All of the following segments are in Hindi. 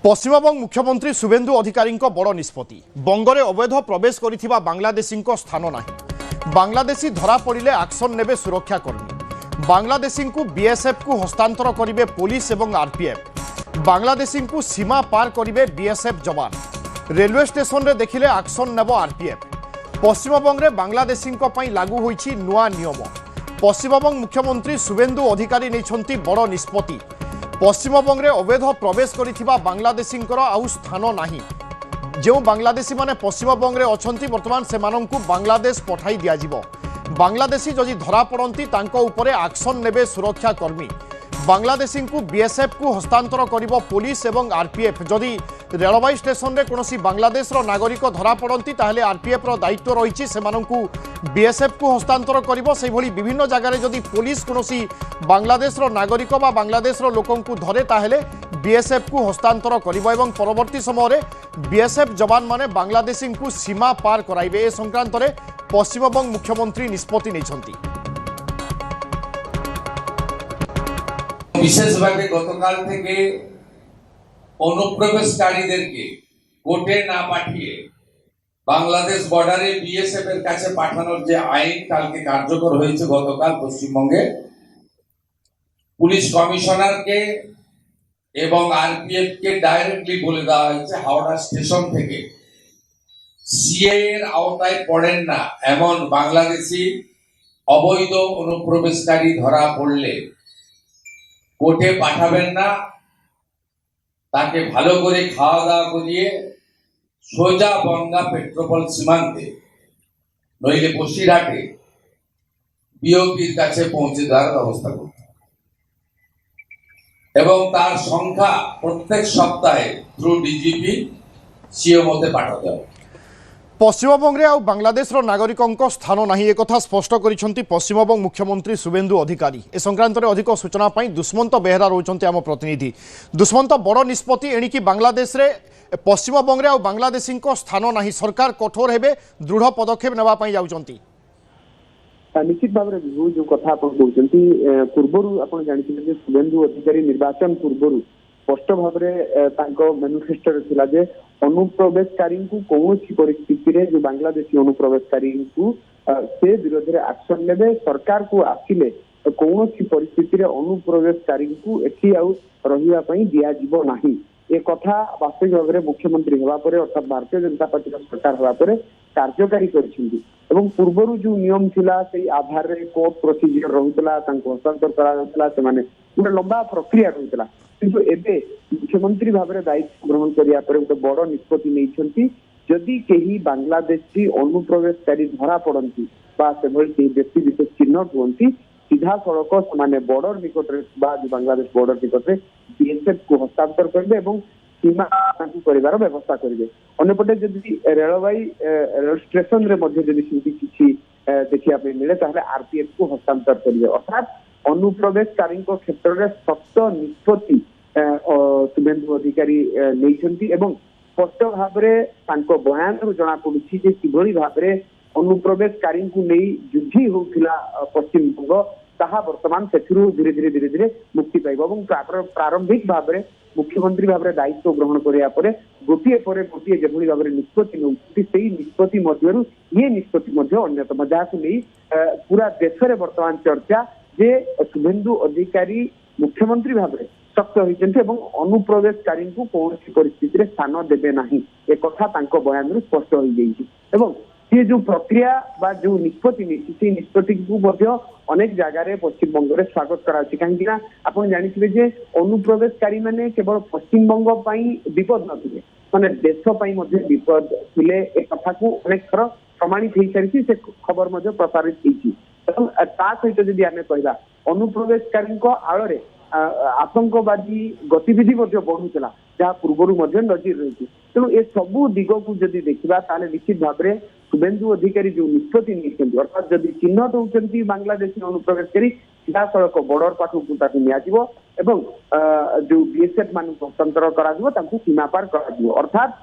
पश्चिमबंग मुख्यमंत्री शुभेन्दु अधिकारी बड़ निष्पत्ति बंगरे अवैध प्रवेश करिथिबा बांग्लादेशी स्थान नाही। बांग्लादेशी धरा पड़े एक्शन नेबे सुरक्षाकर्मी। बांग्लादेशी को बीएसएफ को हस्तांतर करेंगे पुलिस और आरपीएफ। बांग्लादेशी को सीमा पार करेंगे बीएसएफ जवान। रेलवे स्टेशन रे देखिले एक्शन नेब आरपीएफ। पश्चिमबंग में बांग्लादेशी लागू होईछि नुआ नियम। पश्चिमबंग मुख्यमंत्री शुभेन्दु अधिकारी नहीं बड़ निष्पत्ति। पश्चिमबंग में अवैध प्रवेश करिथिबा बांग्लादेशी आउ स्थान नाही। जो बांग्लादेशी माने पश्चिमबंग में अच्छा बर्तमान से बांग्लादेश पठाई दियाजिबो। बांग्लादेशी जदि धरा पड़ती तांको उपरे एक्शन नेबे सुरक्षाकर्मी। बांग्लादेशी को बीएसएफ को हस्तांतर करिबो पुलिस और आरपीएफ। जदि रेलवे स्टेशन में कौन बांग्लादेश नागरिक धरा पड़ती ताहले आरपीएफ रो दायित्व रही से बीएसएफ को हस्तांतर करिबो। से भली विभिन्न जगह जदि पुलिस कौन बांग्लादेश नागरिक बा बांग्लादेश लोकों को धरे ताहले बीएसएफ को हस्तांतर करिबो एवं परवर्ती समय बीएसएफ जवान माने बांग्लादेशी को सीमा पार कराइबे। ए संक्रांत में पश्चिमबंग मुख्यमंत्री निष्पत्ति नेइछन्ति। विशेषভাবে গতকাল থেকে অনুপ্রবেশকারীদেরকে কোর্টে না পাঠিয়ে বাংলাদেশ বর্ডারে বিএসএফ এর কাছে পাঠানোর যে আইন কালকে কার্যকর হয়েছে গতকাল পশ্চিমবঙ্গে পুলিশ কমিশনারকে এবং আরপিএফ কে ডাইরেক্টলি বলে দেওয়া হয়েছে হাওড়া স্টেশন থেকে সিএ এর আওতায় পড়েন না এমন বাংলাদেশি অবৈধ অনুপ্রবেশকারী ধরা পড়লে কোর্টে পাঠাবেন না। তাকে ভালো করে খাওয়া দাওয়া করিয়ে সোজা বঙ্গা পেট্রোপল সীমান্তে নইলে বসিরহাটে বিওপির কাছে পৌঁছে দেওয়ার ব্যবস্থা করতে এবং তার সংখ্যা প্রত্যেক সপ্তাহে থ্রু ডিজিপি সিও মতে পাঠাতে হবে। पश्चिमबंग में बांग्लादेश नागरिकों स्थान नहीं एक स्पष्ट कर पश्चिमबंग मुख्यमंत्री शुभेन्दु अधिकारी। ए संक्रांत में अधिक सूचना दुष्मंत बेहरा रोचंती आम प्रतिनिधि। दुष्मंत बड़ निष्पत्ति एणिकी बांग्लादेश रे पश्चिमबंग में बांग्लादेशी स्थान नहीं। सरकार कठोर हेबे दृढ़ पदक्षेप नेबापई जाउचंती। निश्चित भाव में जो कथा कहते पूर्वर आप जानते शुभेन्दु अधिकारी निर्वाचन पूर्वर स्पष्ट भाव में मैनिफेस्टो थिला जे अनुप्रवेशकारी को कौन परिस्थिति रे जो बांग्लादेशी अनुप्रवेशकारी को से विरोध में एक्शन लेबे। सरकार को आसिले कौन परिस्थिति रे अनुप्रवेशकारी को एठी आउ रहिबा पई दिया जिवो नाही। ए कथा वास्तविक भाव में मुख्यमंत्री होगा पर अर्थात भारतीय जनता पार्टी सरकार होगा पर कार्यकारी करछिंदी एवं पूर्वर जो नियम थिला से आधार रे कोर्ट प्रोसीजर रहुतला तांको हस्तांतर करा जातला से माने पूरा लंबा प्रक्रिया रहुतला किंतु एबे मुख्यमंत्री भाव में दायित्व ग्रहण करिया पर गोटे बड़ निष्पत्ति नेइछंती। जदि केही बांग्लादेशी अनुप्रवेशकारी धरा पड़ती बा से भली व्यक्ति विशेष चिन्हट हुअंती सीधा सड़क से बॉर्डर निकट जो बांग्लादेश बॉर्डर निकट बीएसएफ को हस्तांतर करेंगे और सीमा कर व्यवस्था करेंगे। अन्यपटे जदि रेल स्टेशन रे मध्य जदि किसी देखा मिले ताहले आरपीएफ को हस्तांतर करेंगे। अर्थात अनुप्रवेशकारी क्षेत्र में सख्त निष्पत्ति शुभेन्दु अधिकारी नहीं एवं स्पष्ट भाव में बयान जना पड़ी कि भाव में अनुप्रवेशकारी को नहीं युद्धि होता पश्चिमबंग ताहा वर्तमान से धीरे धीरे धीरे धीरे मुक्ति पाइब और प्रारंभिक भाव में मुख्यमंत्री भाव में दायित्व ग्रहण करापर गोटे पर गोटे जो भाव में निष्पत्ति नौकरी निष्पत्ति मध्य ये निष्पत्ति अन्यतम जहाँ नहीं पूरा देश में वर्तमान चर्चा जे शुभेन्दु अधिकारी मुख्यमंत्री भाव में शक्त होती अनुप्रवेशकारी को कौन परिस्थिति रे स्थान देवे नहीं। एक कथा बयान स्पष्ट हो गई ये जो प्रक्रिया बा जो निष्पत्ति नहीं निष्पत्ति को अनेक जगह पश्चिमबंग में स्वागत करा कहीं आप जानते जे अनुप्रवेशकारी माने केवल पश्चिमबंग विपद नथिले माने देश विपद थिले एक कथा को अनेक थर प्रमाणित हो सारी से खबर प्रसारित सहित जदि आम कहला अनुप्रवेशकारी आड़ आतंकवादी गतिविधि बढ़ुला जहाँ पूर्वर नजर रही। तेणु ए सबू दिग को जदि देखा ताले निश्चित भाव में शुभेन्दु अधिकारी जो निष्पत्ति नहीं अर्थात जदि चिन्हट होती बांग्लादेशी अनुप्रवेशकारी सीधा सड़क बॉर्डर पाखक नियाजिबो एवं जो बीएसएफ मान हस्तांतर करा सीमा पार करा अर्थात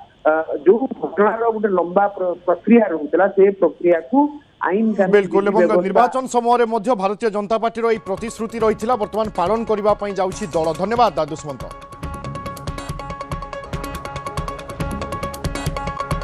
जो घटनार गोटे लंबा प्रक्रिया रहुतला से प्रक्रिया को आईन बिल्कुल निर्वाचन समय भारतीय जनता पार्टी प्रतिश्रुति रही वर्तमान पालन करने दल। धन्यवाद दुष्मंत।